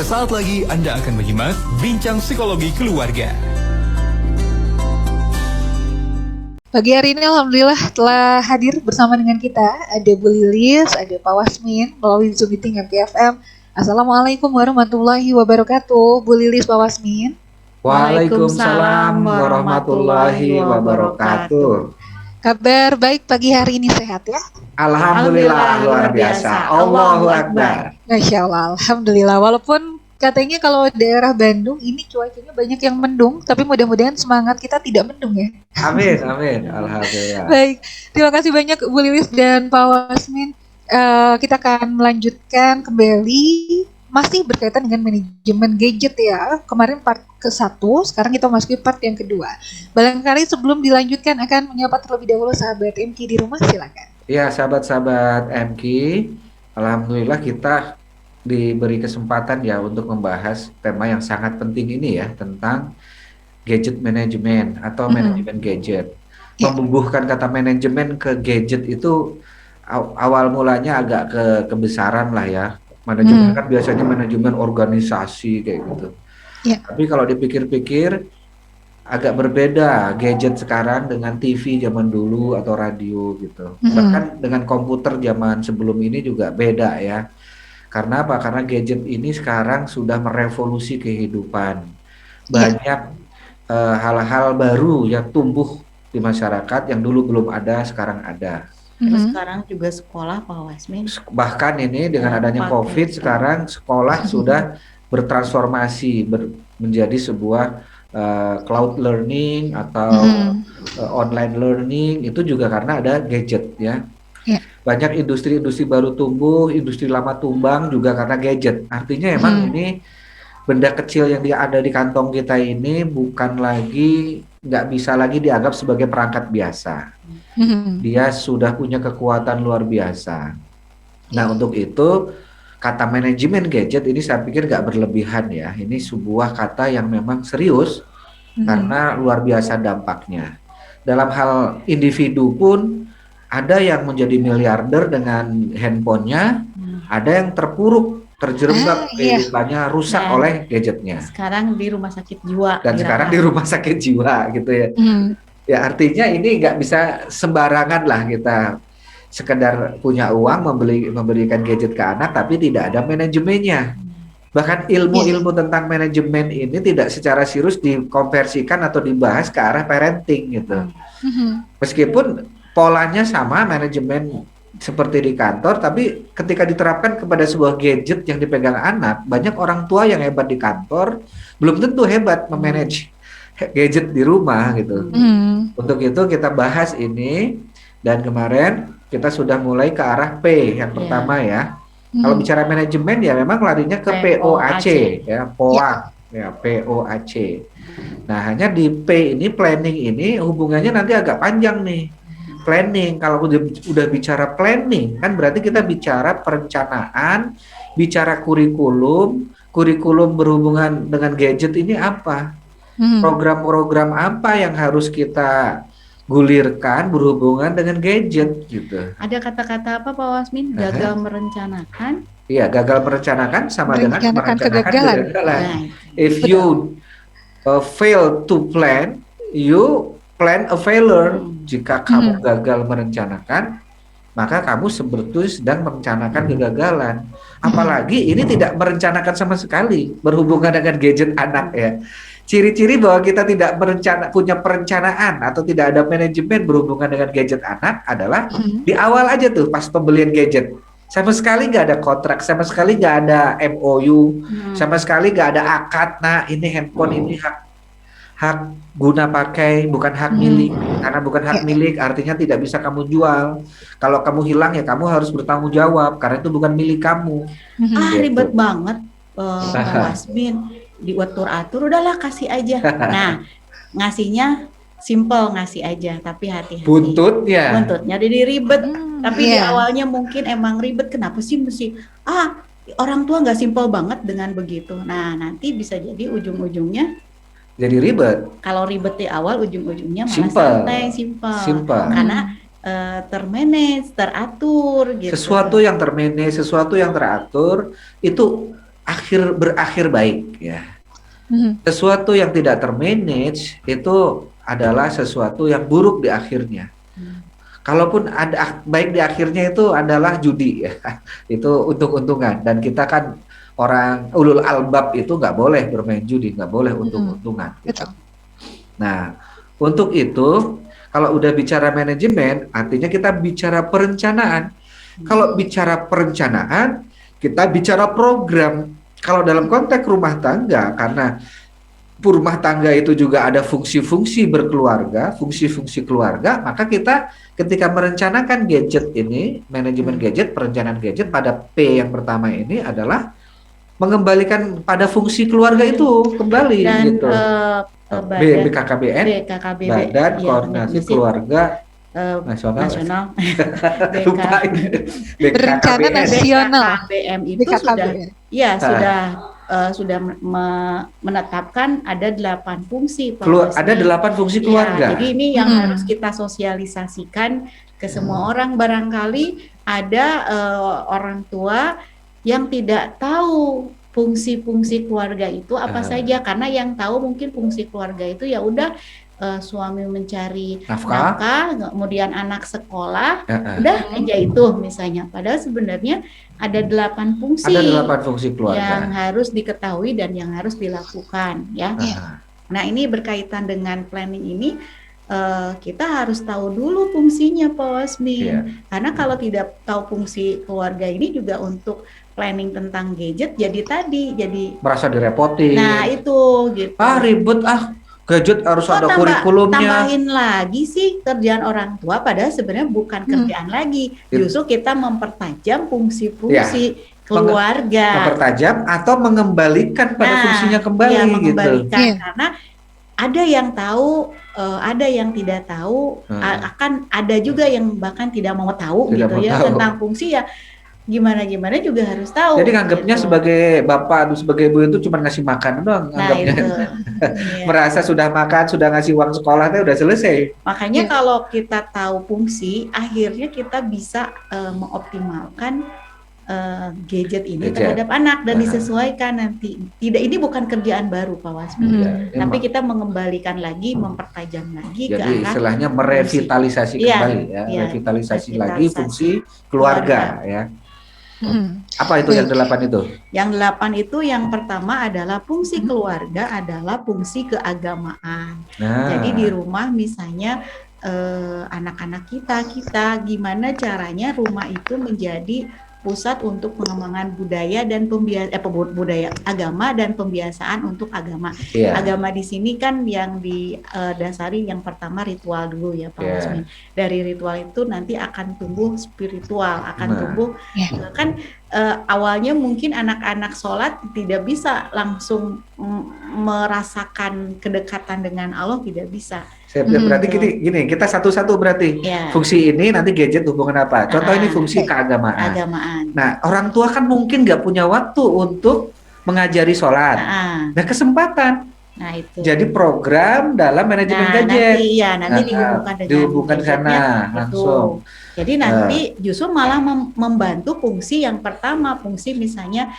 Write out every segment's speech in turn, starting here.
Sesaat lagi Anda akan menyimak Bincang Psikologi Keluarga. Pagi hari ini Alhamdulillah telah hadir bersama dengan kita. Ada Bu Lilis, ada Pak Wasmin melalui Zoom Meeting MPFM. Assalamualaikum warahmatullahi wabarakatuh. Bu Lilis, Pak Wasmin. Waalaikumsalam warahmatullahi wabarakatuh. Kabar baik pagi hari ini, sehat ya? Alhamdulillah luar biasa. Allahu Akbar. Masya Allah, Alhamdulillah. Walaupun katanya kalau daerah Bandung ini cuacanya banyak yang mendung, tapi mudah-mudahan semangat kita tidak mendung ya. Amin, amin. Alhamdulillah. Baik, terima kasih banyak Bu Lilis dan Pak Wasmin. Kita akan melanjutkan kembali masih berkaitan dengan manajemen gadget ya. Kemarin part ke-1, sekarang kita masuki part yang kedua. Barangkali sebelum dilanjutkan akan menyapa terlebih dahulu sahabat MK di rumah, silakan. Ya, sahabat-sahabat MK, alhamdulillah kita diberi kesempatan ya untuk membahas tema yang sangat penting ini ya, tentang gadget manajemen atau manajemen gadget. Membubuhkan kata manajemen ke gadget itu awal mulanya agak kebesaran lah ya. Manajemen kan biasanya manajemen organisasi kayak gitu. Tapi kalau dipikir-pikir agak berbeda gadget sekarang dengan TV zaman dulu atau radio gitu. Bahkan dengan komputer zaman sebelum ini juga beda ya. Karena apa? Karena gadget ini sekarang sudah merevolusi kehidupan. Banyak hal-hal baru yang tumbuh di masyarakat yang dulu belum ada, sekarang ada. Terus sekarang juga sekolah, Pak Wasmin. Bahkan ini dengan adanya COVID sekarang sekolah sudah bertransformasi menjadi sebuah cloud learning atau online learning, itu juga karena ada gadget ya. Banyak industri-industri baru tumbuh, industri lama tumbang juga karena gadget. Artinya emang ini benda kecil yang ada di kantong kita ini nggak bisa lagi dianggap sebagai perangkat biasa. Dia sudah punya kekuatan luar biasa. Nah, untuk itu kata manajemen gadget ini saya pikir nggak berlebihan ya. Ini sebuah kata yang memang serius karena luar biasa dampaknya. Dalam hal individu pun ada yang menjadi miliarder dengan handphonenya, ada yang terjerembab kehidupannya rusak oleh gadgetnya. Sekarang di rumah sakit jiwa. Dan sekarang di rumah sakit jiwa gitu ya. Ya artinya ini nggak bisa sembarangan lah kita sekedar punya uang memberikan gadget ke anak tapi tidak ada manajemennya. Bahkan ilmu-ilmu tentang manajemen ini tidak secara serius dikonversikan atau dibahas ke arah parenting gitu. Meskipun polanya sama manajemen seperti di kantor, tapi ketika diterapkan kepada sebuah gadget yang dipegang anak, banyak orang tua yang hebat di kantor belum tentu hebat memanage gadget di rumah gitu. Untuk itu kita bahas ini, dan kemarin kita sudah mulai ke arah P yang pertama ya. Kalau bicara manajemen ya memang larinya ke POAC ya, POAC ya, POAC. Nah, hanya di P ini, planning ini hubungannya nanti agak panjang nih. Planning, kalau udah bicara planning kan berarti kita bicara perencanaan, bicara kurikulum berhubungan dengan gadget ini apa? Program-program apa yang harus kita gulirkan berhubungan dengan gadget gitu. Ada kata-kata apa Pak Wasmin? Gagal merencanakan? Iya, gagal merencanakan sama dengan merencanakan kegagalan. If you fail to plan, you plan a failure. Jika kamu gagal merencanakan, maka kamu sebetulnya sedang merencanakan kegagalan. Apalagi ini tidak merencanakan sama sekali berhubungan dengan gadget anak ya. Ciri-ciri bahwa kita tidak punya perencanaan atau tidak ada manajemen berhubungan dengan gadget anak adalah di awal aja tuh pas pembelian gadget. Sama sekali nggak ada kontrak, sama sekali nggak ada MOU, sama sekali nggak ada akad. Nah ini handphone ini hak guna pakai, bukan hak milik. Karena bukan hak milik artinya tidak bisa kamu jual. Kalau kamu hilang ya kamu harus bertanggung jawab karena itu bukan milik kamu. Ribet banget Pak Wasmin. Diatur-atur, udahlah kasih aja. Nah, ngasihnya simple, ngasih aja, tapi hati-hati. Buntutnya jadi ribet. Tapi di awalnya mungkin emang ribet. Kenapa sih mesti orang tua nggak simple banget dengan begitu. Nah, nanti bisa jadi ujung-ujungnya jadi ribet. Kalau ribet di awal, ujung-ujungnya malah santai, simple. Karena termanage, teratur gitu. Sesuatu yang termanage, sesuatu yang teratur itu berakhir baik ya. Sesuatu yang tidak termanage itu adalah sesuatu yang buruk di akhirnya. Kalaupun ada baik di akhirnya itu adalah judi ya. Itu untung-untungan, dan kita kan orang ulul albab itu nggak boleh bermain judi, nggak boleh untung-untungan. Gitu. Nah, untuk itu kalau udah bicara manajemen, artinya kita bicara perencanaan. Kalau bicara perencanaan, kita bicara program. Kalau dalam konteks rumah tangga, karena rumah tangga itu juga ada fungsi-fungsi berkeluarga, fungsi-fungsi keluarga, maka kita ketika merencanakan gadget ini, manajemen gadget, perencanaan gadget pada P yang pertama ini adalah mengembalikan pada fungsi keluarga itu kembali. Dan, gitu. BKKBN, Badan Koordinasi Keluarga Nasional. Berencana Nasional. BKKBN itu sudah menetapkan ada 8 fungsi. Ada 8 fungsi keluarga. Jadi ini yang harus kita sosialisasikan ke semua orang. Barangkali ada orang tua yang tidak tahu fungsi-fungsi keluarga itu apa saja, karena yang tahu mungkin fungsi keluarga itu ya udah suami mencari nafkah, kemudian anak sekolah, udah aja itu misalnya. Padahal sebenarnya ada 8 fungsi. Ada 8 fungsi keluarga yang harus diketahui dan yang harus dilakukan ya. Nah, ini berkaitan dengan planning ini, kita harus tahu dulu fungsinya, Pak Wasmin. Karena kalau tidak tahu fungsi keluarga ini juga untuk planning tentang gadget jadi merasa direpotin. Nah, itu gitu. Ribet gadget harus ada kurikulumnya. Tambahin lagi sih kerjaan orang tua, padahal sebenarnya bukan kerjaan lagi. Justru kita mempertajam fungsi-fungsi keluarga. Mempertajam atau mengembalikan pada fungsinya kembali. Ya, mengembalikan karena ada yang tahu, ada yang tidak tahu, akan ada juga yang bahkan tidak mau tahu tentang fungsi ya. Gimana juga harus tahu. Jadi nganggapnya sebagai bapak atau sebagai ibu itu cuma ngasih makan doang, nganggapnya. Merasa sudah makan, sudah ngasih uang sekolahnya udah selesai. Makanya kalau kita tahu fungsi, akhirnya kita bisa mengoptimalkan gadget ini terhadap anak dan disesuaikan nanti. Ini bukan kerjaan baru, Pak Wasmin. Tapi kita mengembalikan lagi, mempertajam lagi ke arah. Jadi istilahnya merevitalisasi kembali revitalisasi lagi fungsi keluarga ya. Apa itu yang 8 itu? Yang 8 itu yang pertama adalah fungsi keluarga adalah fungsi keagamaan. Jadi di rumah misalnya anak-anak kita gimana caranya rumah itu menjadi pusat untuk pengembangan budaya dan budaya agama dan pembiasaan untuk agama. Agama di sini kan yang didasari yang pertama ritual dulu ya Pak Wasmin. Dari ritual itu nanti akan tumbuh spiritual, akan tumbuh kan awalnya mungkin anak-anak sholat tidak bisa langsung merasakan kedekatan dengan Allah, tidak bisa. Berarti gini, kita satu-satu berarti fungsi ini nanti gadget hubungan apa? Contoh ini fungsi keagamaan. Nah, orang tua kan mungkin nggak punya waktu untuk mengajari sholat. Nah, kesempatan. Nah, itu. Jadi program dalam manajemen gadget. Nanti dihubungkan ke sana langsung. Jadi nanti justru malah membantu fungsi yang pertama, fungsi misalnya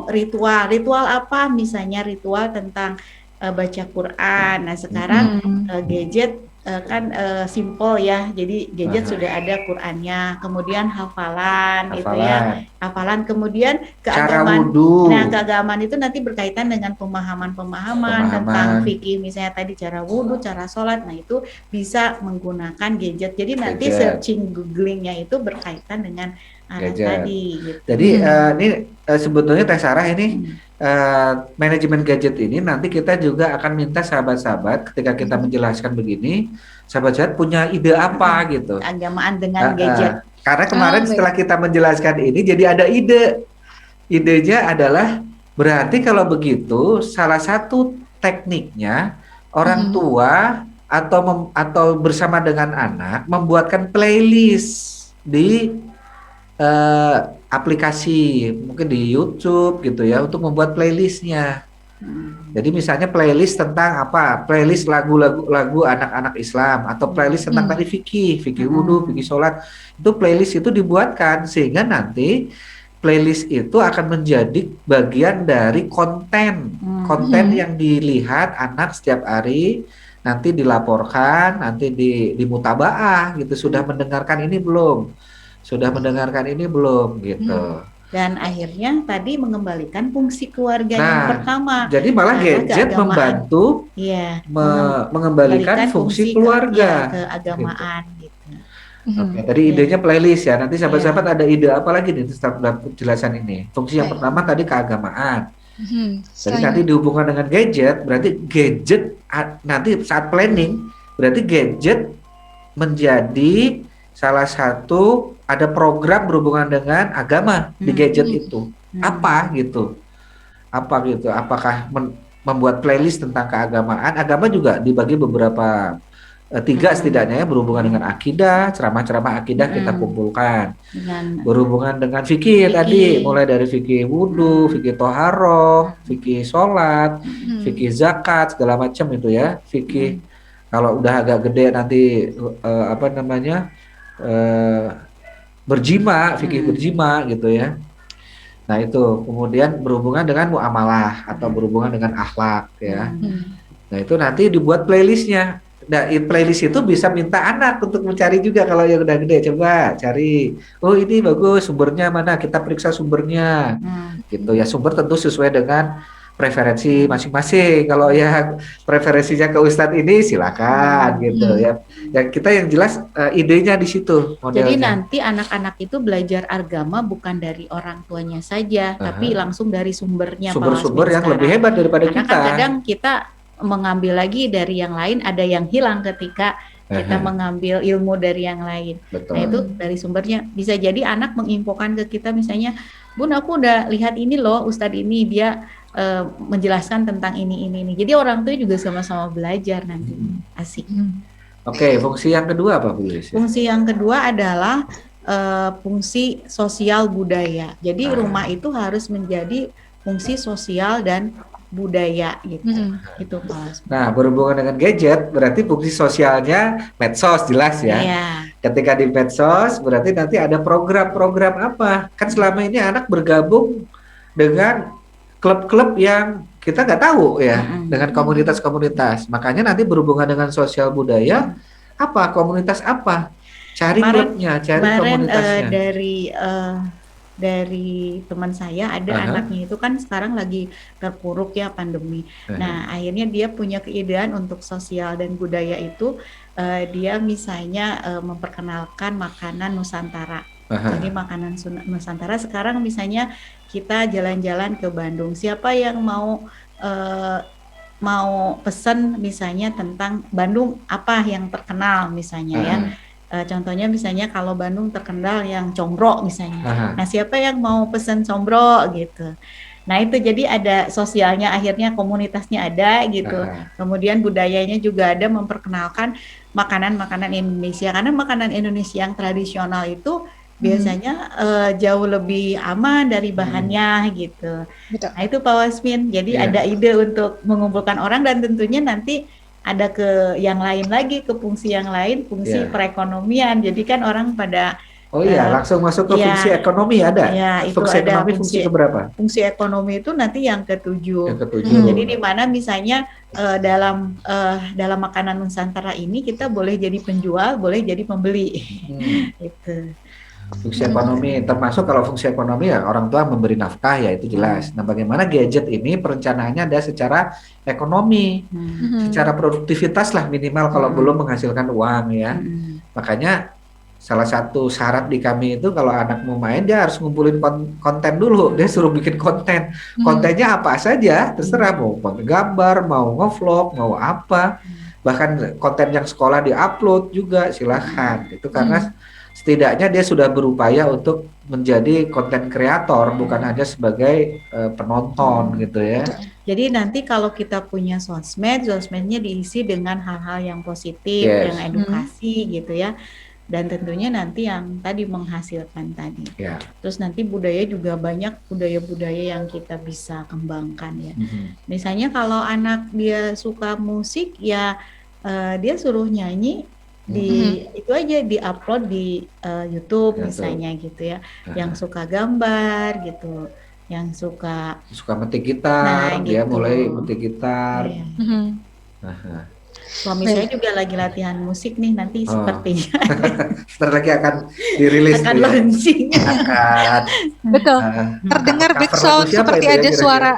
ritual apa? Misalnya ritual tentang baca Quran. Nah sekarang gadget kan simple ya, jadi gadget sudah ada Qurannya, kemudian hafalan itu ya, hafalan, kemudian keagamaan. Nah keagamaan itu nanti berkaitan dengan pemahaman tentang fikih, misalnya tadi cara wudhu, cara sholat. Nah itu bisa menggunakan gadget. Jadi nanti searching googlingnya itu berkaitan dengan tadi. Gitu. Jadi ini sebetulnya Teh Sarah ini manajemen gadget ini nanti kita juga akan minta sahabat-sahabat ketika kita menjelaskan begini, sahabat-sahabat punya ide apa gitu. Agamaan dengan gadget. Karena kemarin setelah kita menjelaskan ini jadi ada ide. Idenya adalah berarti kalau begitu salah satu tekniknya orang tua atau bersama dengan anak membuatkan playlist di aplikasi, mungkin di YouTube gitu ya, untuk membuat playlistnya. Jadi misalnya playlist tentang apa? Playlist lagu anak-anak Islam, atau playlist tentang tadi fikih wudhu, fikih sholat. Itu playlist itu dibuatkan sehingga nanti playlist itu akan menjadi bagian dari konten yang dilihat anak setiap hari, nanti dilaporkan, nanti dimutabaah gitu, sudah mendengarkan ini belum, gitu. Dan akhirnya tadi mengembalikan fungsi keluarga yang pertama. Jadi malah gadget membantu mengembalikan fungsi keluarga, keagamaan gitu. Oke, tadi idenya playlist ya. Nanti sahabat-sahabat ada ide apa lagi nih dalam penjelasan ini? Fungsi yang pertama tadi keagamaan. Jadi nanti dihubungkan dengan gadget, berarti gadget nanti saat planning, berarti gadget menjadi salah satu, ada program berhubungan dengan agama di gadget itu. Apa gitu? Apakah membuat playlist tentang keagamaan? Agama juga dibagi beberapa 3 setidaknya ya, berhubungan dengan akidah, ceramah-ceramah akidah kita kumpulkan. Berhubungan dengan fikih tadi, mulai dari fikih wudu, fikih toharoh, fikih sholat, fikih zakat, segala macam itu ya. Fikih kalau udah agak gede nanti berjima, fikih berjima gitu ya. Nah itu kemudian berhubungan dengan muamalah atau berhubungan dengan akhlak ya. Nah itu nanti dibuat playlistnya. Nah, playlist itu bisa minta anak untuk mencari juga kalau yang udah gede, coba cari. Oh ini bagus, sumbernya mana? Kita periksa sumbernya, gitu ya. Sumber tentu sesuai dengan preferensi masing-masing. Kalau ya preferensinya ke Ustadz ini silakan, gitu ya. Dan kita yang jelas idenya di situ. Modelnya. Jadi nanti anak-anak itu belajar agama bukan dari orang tuanya saja, tapi langsung dari sumbernya. Sumber-sumber yang lebih hebat daripada karena kita. Kan kadang kita mengambil lagi dari yang lain, ada yang hilang ketika kita mengambil ilmu dari yang lain. Betul. Nah itu dari sumbernya. Bisa jadi anak menginfokan ke kita misalnya, Bun aku udah lihat ini loh Ustadz ini, dia menjelaskan tentang ini. Jadi orang tua juga sama-sama belajar nanti. Asik. Oke, fungsi yang kedua apa Bu Lilis? Fungsi yang kedua adalah fungsi sosial budaya. Jadi rumah itu harus menjadi fungsi sosial dan budaya gitu. Itu Pak. Nah, berhubungan dengan gadget berarti fungsi sosialnya medsos jelas ya. Ketika di medsos berarti nanti ada program-program apa? Kan selama ini anak bergabung dengan klub-klub yang kita nggak tahu ya, dengan komunitas-komunitas. Makanya nanti berhubungan dengan sosial budaya, apa komunitas apa? Cari klubnya, cari komunitasnya. Dari teman saya ada anaknya itu kan sekarang lagi terpuruk ya pandemi. Nah akhirnya dia punya keidean untuk sosial dan budaya itu, dia misalnya memperkenalkan makanan Nusantara. Jadi makanan Nusantara sekarang misalnya kita jalan-jalan ke Bandung, siapa yang mau pesan misalnya tentang Bandung apa yang terkenal misalnya ya. Contohnya misalnya kalau Bandung terkenal yang combro misalnya. Nah siapa yang mau pesan combro gitu. Nah itu jadi ada sosialnya, akhirnya komunitasnya ada gitu. Kemudian budayanya juga ada, memperkenalkan makanan-makanan Indonesia. Karena makanan Indonesia yang tradisional itu biasanya jauh lebih aman dari bahannya gitu. Nah itu Pak Wasmin. Jadi ada ide untuk mengumpulkan orang dan tentunya nanti ada ke yang lain lagi, ke fungsi yang lain, fungsi perekonomian. Jadi kan orang pada langsung masuk ke fungsi ekonomi ada. Itu fungsi ada ekonomi fungsi keberapa? Fungsi ekonomi itu nanti yang ketujuh. Jadi di mana misalnya dalam makanan Nusantara ini kita boleh jadi penjual, boleh jadi pembeli. Itu. Fungsi ekonomi, termasuk kalau fungsi ekonomi ya orang tua memberi nafkah ya itu jelas. Nah bagaimana gadget ini perencanaannya ada secara ekonomi, secara produktivitas lah minimal kalau belum menghasilkan uang ya. Makanya salah satu syarat di kami itu kalau anak mau main dia harus ngumpulin konten dulu, dia suruh bikin konten. Kontennya apa saja terserah, mau gambar, mau ngevlog, mau apa. Bahkan konten yang sekolah diupload juga silahkan. Itu karena setidaknya dia sudah berupaya untuk menjadi konten kreator, bukan hanya sebagai penonton gitu ya. Jadi nanti kalau kita punya sosmednya diisi dengan hal-hal yang positif, yang edukasi gitu ya. Dan tentunya nanti yang tadi menghasilkan tadi. Terus nanti budaya juga banyak budaya-budaya yang kita bisa kembangkan ya. Misalnya kalau anak dia suka musik ya dia suruh nyanyi itu aja di-upload di YouTube misalnya gitu ya. Yang suka gambar gitu, yang suka metik gitar, dia gitu. mulai metik gitar. Suami saya juga lagi latihan musik nih, nanti sepertinya sebentar lagi akan dirilis, akan launching. Betul. Terdengar back sound seperti ada suara.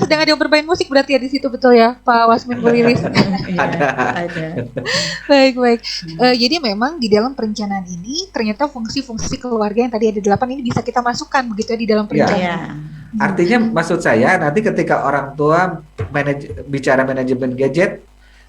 Sedang ada yang bermain musik berarti ya di situ, betul ya Pak Wasmin Bu Lilis? Ada. Baik. Jadi memang di dalam perencanaan ini ternyata fungsi-fungsi keluarga yang tadi ada 8 ini bisa kita masukkan begitu ya di dalam perencanaan. Artinya maksud saya nanti ketika orang tua bicara manajemen gadget,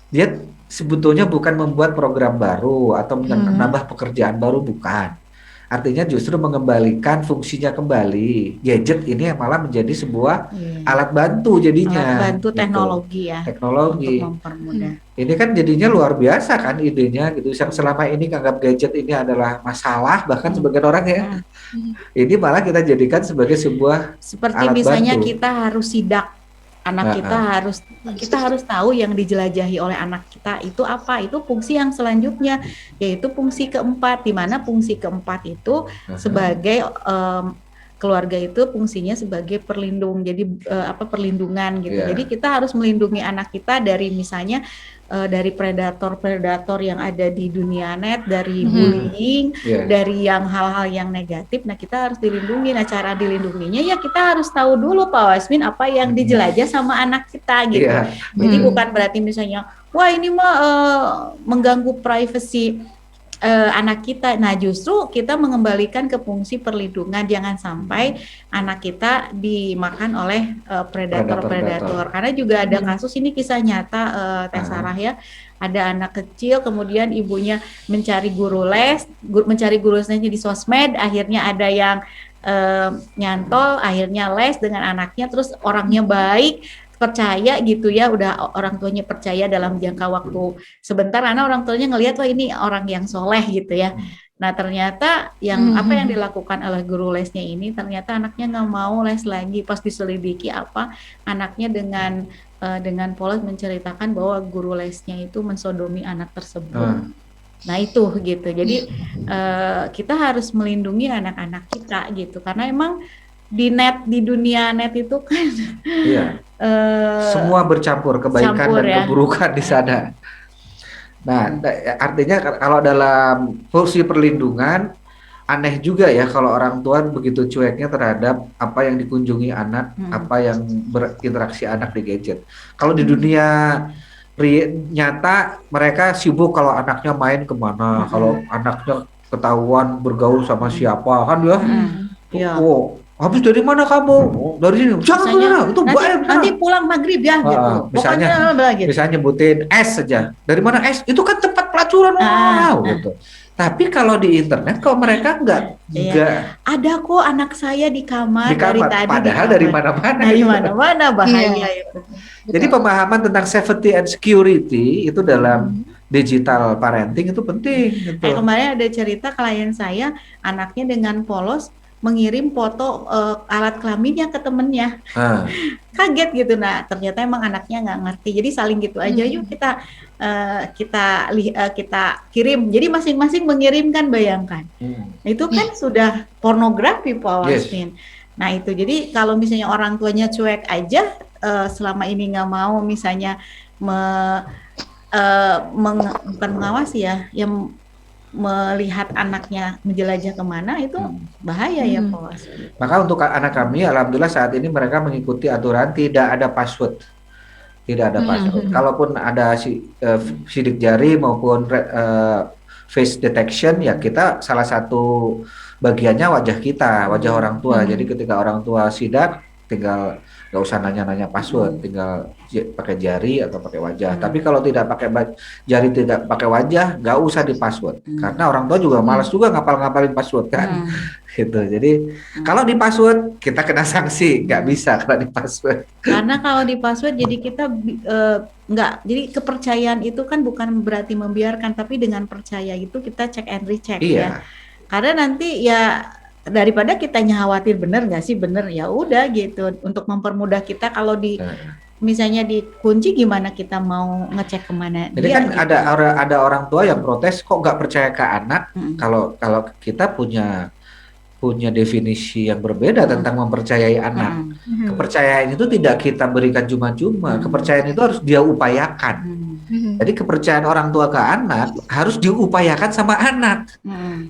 dia sebetulnya bukan membuat program baru atau menambah pekerjaan baru, bukan. Artinya justru mengembalikan fungsinya kembali. Gadget ini malah menjadi sebuah alat bantu jadinya. Alat bantu teknologi ya. Teknologi. Untuk mempermudah. Ini kan jadinya luar biasa kan idenya gitu. Yang selama ini anggap gadget ini adalah masalah, bahkan sebagian orang ya. Ini malah kita jadikan sebagai sebuah seperti alat misalnya bantu. Kita harus sidak. Anak kita harus tahu yang dijelajahi oleh anak kita itu apa, itu fungsi yang selanjutnya, yaitu fungsi keempat, di mana fungsi keempat itu sebagai keluarga itu fungsinya sebagai perlindung, jadi perlindungan gitu. Jadi kita harus melindungi anak kita dari misalnya dari predator-predator yang ada di dunia net, dari bullying, dari yang hal-hal yang negatif. Nah, kita harus dilindungi. Nah, cara dilindunginya ya kita harus tahu dulu Pak Wasmin apa yang dijelajah sama anak kita gitu. Jadi bukan berarti misalnya wah ini mah mengganggu privasi anak kita. Nah, justru kita mengembalikan ke fungsi perlindungan, jangan sampai anak kita dimakan oleh predator-predator. Karena juga ada kasus, ini kisah nyata Teh Sarah ya. Ada anak kecil kemudian ibunya mencari guru lesnya di sosmed, akhirnya ada yang nyantol, akhirnya les dengan anaknya, terus orangnya baik, percaya gitu ya, udah orang tuanya percaya dalam jangka waktu sebentar karena orang tuanya ngelihat wah ini orang yang soleh gitu ya. Nah ternyata apa yang dilakukan oleh guru lesnya ini, ternyata anaknya nggak mau les lagi. Pas diselidiki anaknya dengan polos menceritakan bahwa guru lesnya itu mensodomi anak tersebut. Nah itu gitu. Jadi kita harus melindungi anak-anak kita gitu, karena emang di dunia net itu kan semua bercampur, kebaikan dan keburukan di sana. Nah, artinya kalau dalam fungsi perlindungan, aneh juga ya kalau orang tua begitu cueknya terhadap apa yang dikunjungi anak, apa yang berinteraksi anak di gadget. Kalau di dunia nyata mereka sibuk kalau anaknya main kemana, kalau anaknya ketahuan bergaul sama siapa kan ya. Habis dari mana kamu? Dari sini. Jangan kemana, itu bahaya. Nanti pulang maghrib ya gitu. Misalnya nyebutin es saja. Dari mana es? Itu kan tempat pelacuran gitu. Tapi kalau di internet, kalau mereka enggak. Ada kok anak saya di kamar dari tadi. Padahal dari mana-mana. Dari mana-mana bahaya itu. Jadi pemahaman tentang safety and security itu dalam digital parenting itu penting. Gitu. Kemarin ada cerita klien saya, anaknya dengan polos mengirim foto alat kelaminnya ke temennya. Kaget gitu. Nah ternyata emang anaknya nggak ngerti, jadi saling gitu aja, yuk kita kirim, jadi masing-masing mengirimkan, bayangkan itu kan sudah pornografi Pak Wasmin. Nah itu jadi kalau misalnya orang tuanya cuek aja, selama ini nggak mau misalnya bukan mengawasi ya, yang melihat anaknya menjelajah kemana, itu bahaya ya Pak Wasmin. Maka untuk anak kami alhamdulillah saat ini mereka mengikuti aturan tidak ada password. Tidak ada password. Kalaupun ada sidik jari maupun face detection, ya kita salah satu bagiannya wajah kita, wajah orang tua. Jadi ketika orang tua sidak, tinggal nggak usah nanya-nanya password, tinggal pakai jari atau pakai wajah. Tapi kalau tidak pakai jari, tidak pakai wajah, nggak usah di password, karena orang tua juga malas juga ngapalin password kan, gitu. Jadi kalau di password kita kena sanksi, nggak bisa kalau di password. Karena kalau di password jadi kita nggak, jadi kepercayaan itu kan bukan berarti membiarkan, tapi dengan percaya itu kita check and recheck ya. Karena nanti ya daripada kitanya khawatir bener nggak sih, bener ya udah gitu, untuk mempermudah kita kalau di misalnya dikunci, gimana kita mau ngecek kemana Jadi dia kan gitu. ada orang tua yang protes kok nggak percaya ke anak. Kalau kita punya definisi yang berbeda tentang mempercayai anak. Kepercayaan itu tidak kita berikan cuma-cuma. Kepercayaan itu harus dia upayakan. Jadi kepercayaan orang tua ke anak harus diupayakan sama anak.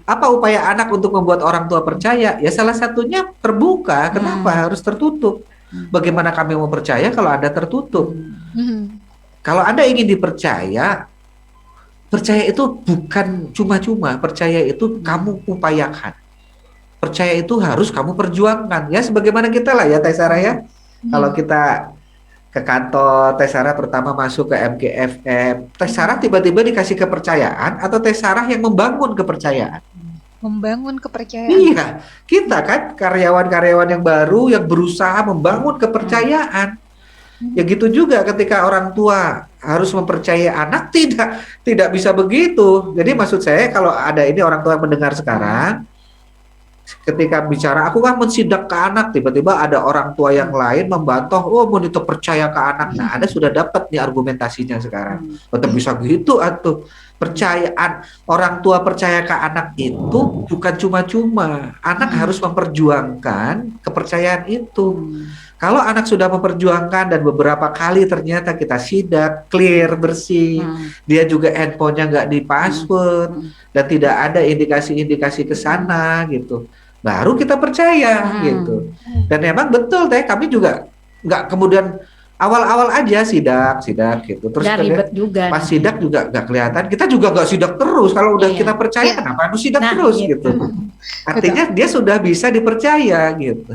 Apa upaya anak untuk membuat orang tua percaya? Ya salah satunya terbuka. Kenapa harus tertutup? Bagaimana kami mau percaya kalau Anda tertutup? Kalau Anda ingin dipercaya, percaya itu bukan cuma-cuma. Percaya itu kamu upayakan. Percaya itu harus kamu perjuangkan. Ya sebagaimana kita lah ya Teh Sarah ya. Kalau kita ke kantor, Teh Sarah pertama masuk ke MGFM, Teh Sarah tiba-tiba dikasih kepercayaan atau Teh Sarah yang membangun kepercayaan? Membangun kepercayaan. Iya, kita kan karyawan-karyawan yang baru yang berusaha membangun kepercayaan. Ya gitu juga ketika orang tua harus mempercayai anak, tidak bisa begitu. Jadi maksud saya kalau ada ini orang tua yang mendengar sekarang, ketika bicara aku kan mensidak ke anak, tiba-tiba ada orang tua yang lain membantah, oh mau itu percaya ke anak. Nah, Anda sudah dapat nih argumentasinya sekarang. Betul bisa gitu atuh. Percayaan orang tua percaya ke anak itu bukan cuma-cuma. Anak harus memperjuangkan kepercayaan itu. Kalau anak sudah memperjuangkan dan beberapa kali ternyata kita sidak, clear, bersih, dia juga handphonenya nggak di password dan tidak ada indikasi-indikasi ke sana gitu, baru kita percaya gitu. Dan memang betul Teh, kami juga nggak kemudian awal-awal aja sidak gitu, terus ribet juga. Pas sidak juga nggak kelihatan, kita juga nggak sidak terus. Kalau udah kita percaya, kenapa harus sidak terus gitu? Artinya dia sudah bisa dipercaya gitu.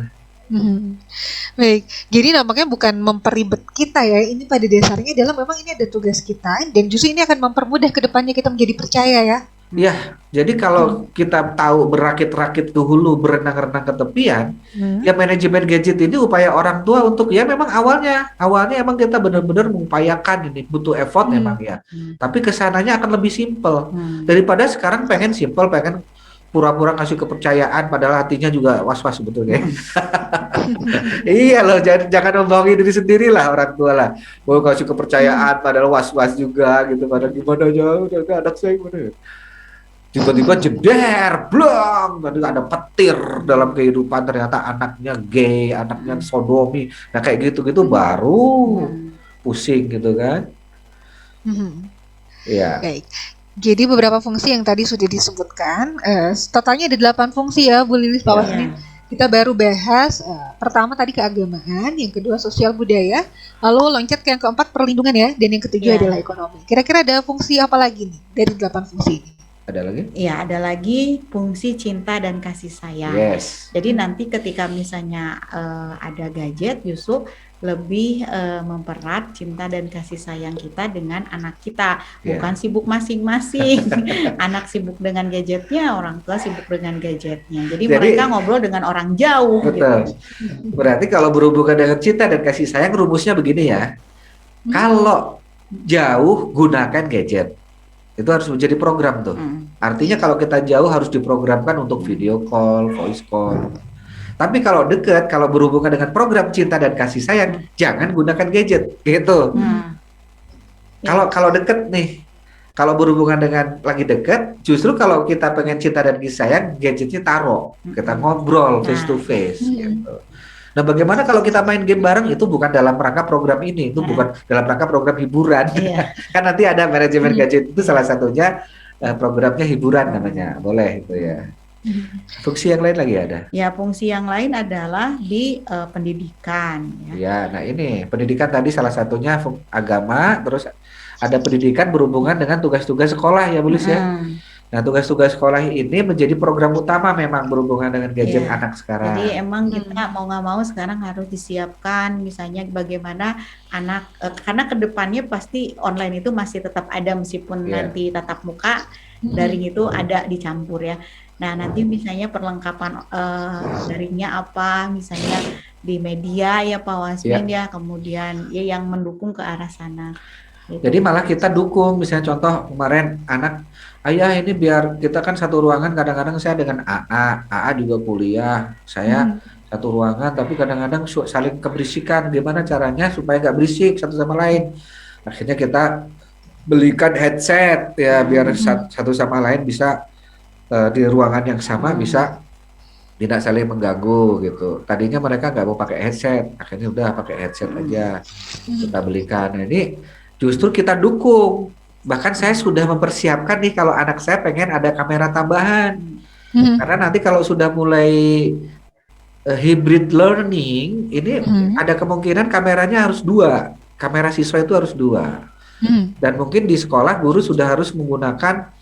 Baik, jadi nampaknya bukan memperibet kita ya. Ini pada dasarnya adalah memang ini ada tugas kita dan justru ini akan mempermudah ke depannya kita menjadi percaya ya. Ya, jadi kalau kita tahu berakit-rakit ke hulu, berenang-renang ke tepian, ya manajemen gadget ini upaya orang tua untuk ya memang awalnya emang kita benar-benar mengupayakan ini butuh effort memang ya. Tapi kesananya akan lebih simpel daripada sekarang pengen simpel, pengen pura-pura ngasih kepercayaan padahal hatinya juga was-was sebetulnya. Iya loh, jangan membohongi diri sendiri lah orang tua lah. Mau kasih kepercayaan padahal was-was juga gitu. Padahal gimana jauh anak saya gimana. Tiba-tiba jeder, blong, tadi ada petir dalam kehidupan, ternyata anaknya gay, anaknya sodomi. Nah kayak gitu-gitu baru pusing gitu kan. Iya. Baik. Jadi beberapa fungsi yang tadi sudah disebutkan, totalnya ada 8 fungsi ya Bu Lilis, Pak Wasmin. Kita baru bahas pertama tadi keagamaan, yang kedua sosial budaya, lalu loncat ke yang keempat perlindungan ya, dan yang ketiga adalah ekonomi. Kira-kira ada fungsi apa lagi nih dari 8 fungsi ini? Ada lagi? Iya, ada lagi fungsi cinta dan kasih sayang. Yes. Jadi nanti ketika misalnya ada gadget, justru lebih mempererat cinta dan kasih sayang kita dengan anak kita, bukan sibuk masing-masing. Anak sibuk dengan gadgetnya, orang tua sibuk dengan gadgetnya. Jadi mereka ngobrol dengan orang jauh. Betul. Gitu. Berarti kalau berhubungan dengan cinta dan kasih sayang, rumusnya begini ya. Kalau jauh gunakan gadget. Itu harus menjadi program tuh. Artinya kalau kita jauh harus diprogramkan untuk video call, voice call. Tapi kalau dekat, kalau berhubungan dengan program cinta dan kasih sayang, jangan gunakan gadget, gitu. Kalau dekat nih, kalau berhubungan dengan lagi dekat, justru kalau kita pengen cinta dan kasih sayang, gadgetnya taruh, kita ngobrol face to face, gitu. Nah, bagaimana kalau kita main game bareng? Itu bukan dalam rangka program ini, itu bukan dalam rangka program hiburan. Kan nanti ada manajemen gadget itu salah satunya programnya hiburan namanya, boleh itu ya. Fungsi yang lain lagi ada? Ya, fungsi yang lain adalah di pendidikan. Ya, nah ini pendidikan tadi salah satunya agama, terus ada pendidikan berhubungan dengan tugas-tugas sekolah ya, Bu Lis ya. Nah, tugas-tugas sekolah ini menjadi program utama memang berhubungan dengan gadget anak sekarang. Jadi emang kita mau nggak mau sekarang harus disiapkan, misalnya bagaimana anak, karena kedepannya pasti online itu masih tetap ada meskipun nanti tatap muka, daring itu ada dicampur ya. Nah, nanti misalnya perlengkapan daringnya apa, misalnya di media ya Pak Wasmin ya, kemudian ya yang mendukung ke arah sana. Gitu. Jadi malah kita dukung, misalnya contoh kemarin anak, ayah ini biar kita kan satu ruangan, kadang-kadang saya dengan AA juga kuliah, saya satu ruangan, tapi kadang-kadang saling keberisikan. Gimana caranya supaya nggak berisik satu sama lain? Akhirnya kita belikan headset ya, biar satu sama lain bisa di ruangan yang sama bisa tidak saling mengganggu gitu. Tadinya mereka nggak mau pakai headset, akhirnya udah pakai headset aja kita belikan. Nah, ini justru kita dukung. Bahkan saya sudah mempersiapkan nih kalau anak saya pengen ada kamera tambahan. Karena nanti kalau sudah mulai hybrid learning, ini ada kemungkinan kameranya harus 2. Kamera siswa itu harus 2. Dan mungkin di sekolah guru sudah harus menggunakan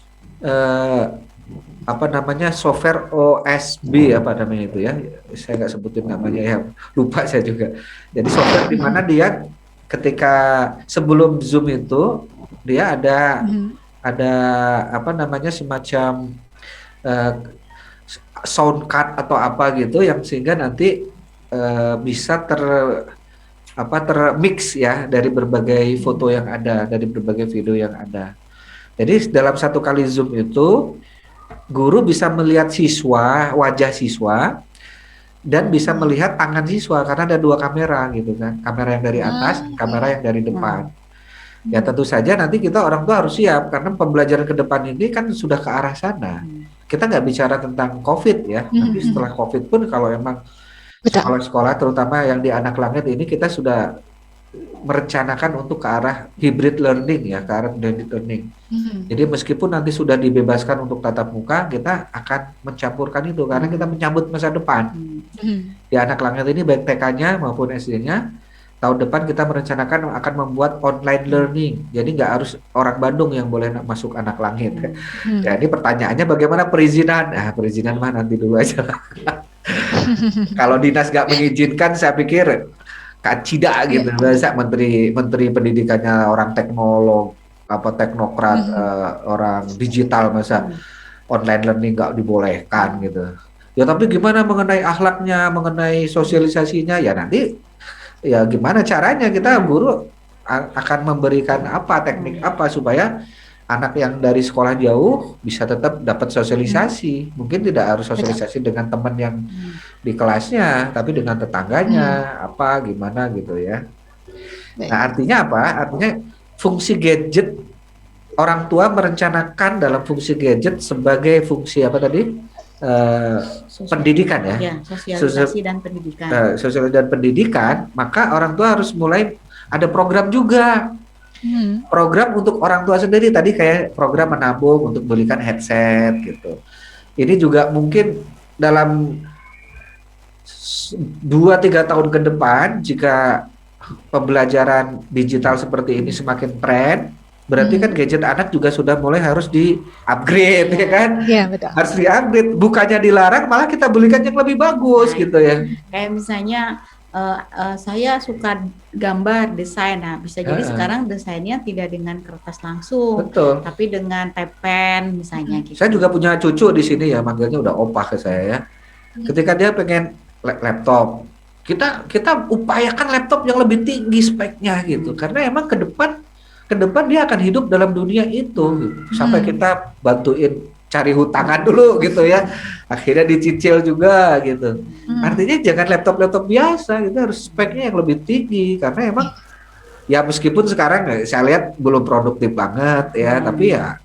software OSB itu ya, saya nggak sebutin namanya ya, lupa saya juga. Jadi software di mana dia ketika sebelum Zoom itu dia ada semacam sound card atau apa gitu, yang sehingga nanti bisa termix ya dari berbagai foto yang ada, dari berbagai video yang ada. Jadi dalam satu kali Zoom itu guru bisa melihat wajah siswa dan bisa melihat tangan siswa karena ada 2 kamera gitu kan, kamera yang dari atas, kamera yang dari depan. Ya tentu saja nanti kita orang tua harus siap karena pembelajaran ke depan ini kan sudah ke arah sana. Kita nggak bicara tentang COVID ya, tapi setelah COVID pun kalau emang sekolah-sekolah terutama yang di anak langit ini kita sudah merencanakan untuk ke arah hybrid learning ya, ke arah blended learning. Jadi meskipun nanti sudah dibebaskan untuk tatap muka, kita akan mencampurkan itu karena kita menyambut masa depan. Di anak langit ini baik TK-nya maupun SD-nya, tahun depan kita merencanakan akan membuat online learning. Jadi nggak harus orang Bandung yang boleh masuk anak langit. Jadi pertanyaannya bagaimana perizinan? Nah, perizinan mah nanti dulu aja. Kalau dinas nggak mengizinkan, saya pikir kacida gitu. Biasa menteri pendidikannya orang teknokrat, orang digital, masa online learning nggak dibolehkan gitu. Ya tapi gimana mengenai akhlaknya, mengenai sosialisasinya, ya nanti ya gimana caranya kita guru akan memberikan teknik apa supaya anak yang dari sekolah jauh bisa tetap dapat sosialisasi. Mungkin tidak harus sosialisasi dengan teman yang di kelasnya, tapi dengan tetangganya, gimana gitu ya. Nah artinya apa? Artinya fungsi gadget, orang tua merencanakan dalam fungsi gadget sebagai fungsi pendidikan ya, sosialisasi dan pendidikan. Sosialisasi dan pendidikan, maka orang tua harus mulai ada program juga. Program untuk orang tua sendiri, tadi kayak program menabung untuk belikan headset gitu. Ini juga mungkin dalam 2-3 tahun ke depan, jika pembelajaran digital seperti ini semakin tren, berarti kan gadget anak juga sudah mulai harus di-upgrade ya kan? Iya, betul. Harus di-upgrade, bukannya dilarang, malah kita belikan yang lebih bagus gitu ya. Kayak misalnya saya suka gambar, desain. Nah, bisa jadi sekarang desainnya tidak dengan kertas langsung, betul, tapi dengan pen misalnya gitu. Saya juga punya cucu di sini ya, manggilnya udah opah ke saya ya. Ketika dia pengen laptop, kita upayakan laptop yang lebih tinggi speknya gitu, karena emang ke depan dia akan hidup dalam dunia itu gitu. Sampai kita bantuin cari hutangan dulu gitu ya, akhirnya dicicil juga gitu. Artinya jangan laptop biasa, gitu, harus speknya yang lebih tinggi karena emang ya meskipun sekarang saya lihat belum produktif banget ya, tapi ya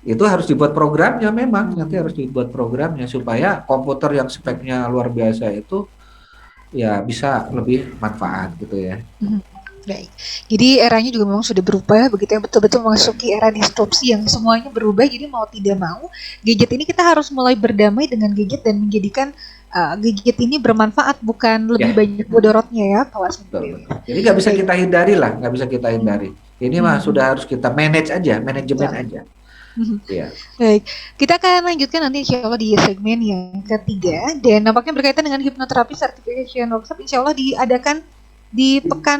itu harus dibuat programnya, memang nanti harus dibuat programnya supaya komputer yang speknya luar biasa itu ya bisa lebih manfaat gitu ya. Baik. Jadi eranya juga memang sudah berubah begitu ya, betul-betul memasuki era disrupsi yang semuanya berubah. Jadi mau tidak mau gadget ini kita harus mulai berdamai dengan gadget dan menjadikan gadget ini bermanfaat, bukan lebih banyak mudaratnya ya Pak Wasmil. Jadi nggak bisa kita hindari lah, nggak bisa kita hindari. Ini mah sudah harus kita manage aja, manajemen aja. Ya. Baik, kita akan lanjutkan nanti insya Allah di segmen yang ketiga, dan nampaknya berkaitan dengan hipnoterapi certification workshop, insya Allah diadakan di pekan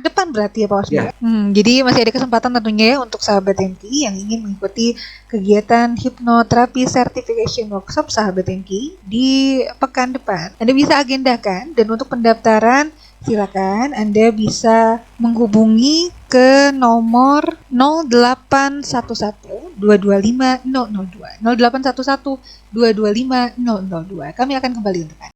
depan berarti ya Pak Wasmil. Jadi masih ada kesempatan tentunya ya untuk sahabat MKI yang ingin mengikuti kegiatan hipnoterapi certification workshop sahabat MKI di pekan depan. Anda bisa agendakan, dan untuk pendaftaran silakan Anda bisa menghubungi ke nomor 0811 225 002 0811 225 002. Kami akan kembali untuk Anda.